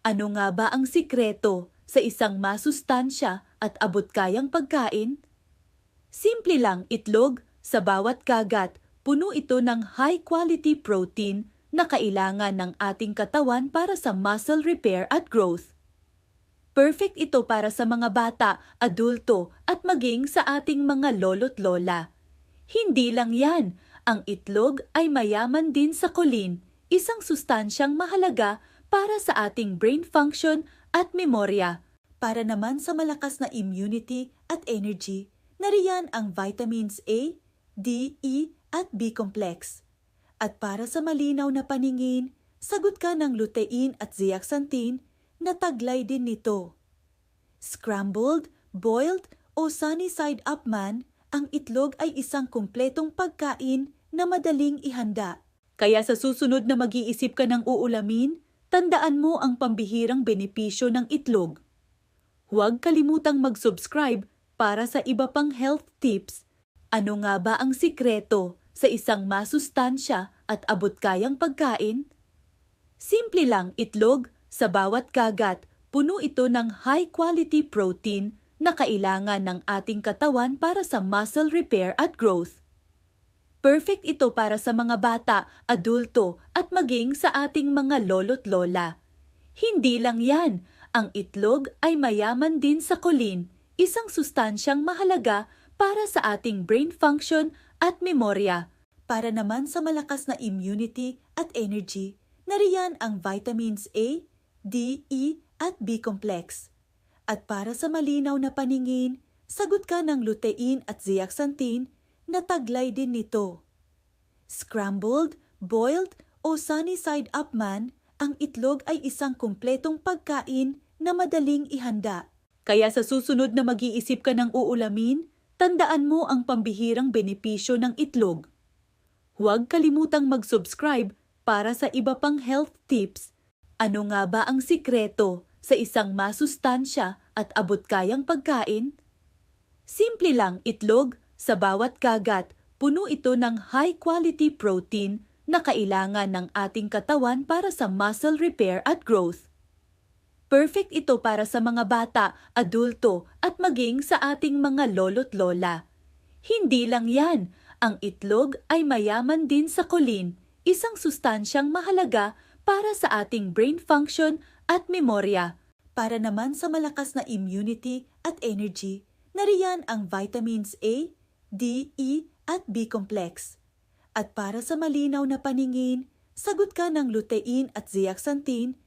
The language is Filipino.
Ano nga ba ang sikreto sa isang masustansya at abot-kayang pagkain? Simple lang, itlog. Sa bawat kagat, puno ito ng high-quality protein na kailangan ng ating katawan para sa muscle repair at growth. Perfect ito para sa mga bata, adulto at maging sa ating mga lolo't lola. Hindi lang yan, ang itlog ay mayaman din sa choline, isang sustansyang mahalaga para sa ating brain function at memorya. Para naman sa malakas na immunity at energy, nariyan ang vitamins A, D, E at B complex. At para sa malinaw na paningin, sagot ka ng lutein at zeaxanthin na taglay din nito. Scrambled, boiled o sunny side up man, ang itlog ay isang kumpletong pagkain na madaling ihanda. Kaya sa susunod na mag-iisip ka ng uulamin, tandaan mo ang pambihirang benepisyo ng itlog. Huwag kalimutang mag-subscribe para sa iba pang health tips. Ano nga ba ang sikreto sa isang masustansya at abot-kayang pagkain? Simple lang, itlog. Sa bawat kagat, puno ito ng high-quality protein na kailangan ng ating katawan para sa muscle repair at growth. Perfect ito para sa mga bata, adulto at maging sa ating mga lolo't lola. Hindi lang yan, ang itlog ay mayaman din sa choline, isang sustansyang mahalaga para sa ating brain function at memorya. Para naman sa malakas na immunity at energy, nariyan ang vitamins A, D, E at B complex. At para sa malinaw na paningin, sagot ka ng lutein at zeaxanthin na taglay din nito. Scrambled, boiled o sunny side up man, ang itlog ay isang kumpletong pagkain na madaling ihanda. Kaya sa susunod na mag-iisip ka ng uulamin, tandaan mo ang pambihirang benepisyo ng itlog. Huwag kalimutang mag-subscribe para sa iba pang health tips. Ano nga ba ang sikreto sa isang masustansya at abot-kayang pagkain? Simple lang, itlog. Sa bawat kagat, puno ito ng high-quality protein na kailangan ng ating katawan para sa muscle repair at growth. Perfect ito para sa mga bata, adulto at maging sa ating mga lolo't lola. Hindi lang yan, ang itlog ay mayaman din sa choline, isang sustansyang mahalaga para sa ating brain function at memorya. Para naman sa malakas na immunity at energy, nariyan ang vitamins A, D, E at B complex. At para sa malinaw na paningin, sagot ka ng lutein at zeaxanthin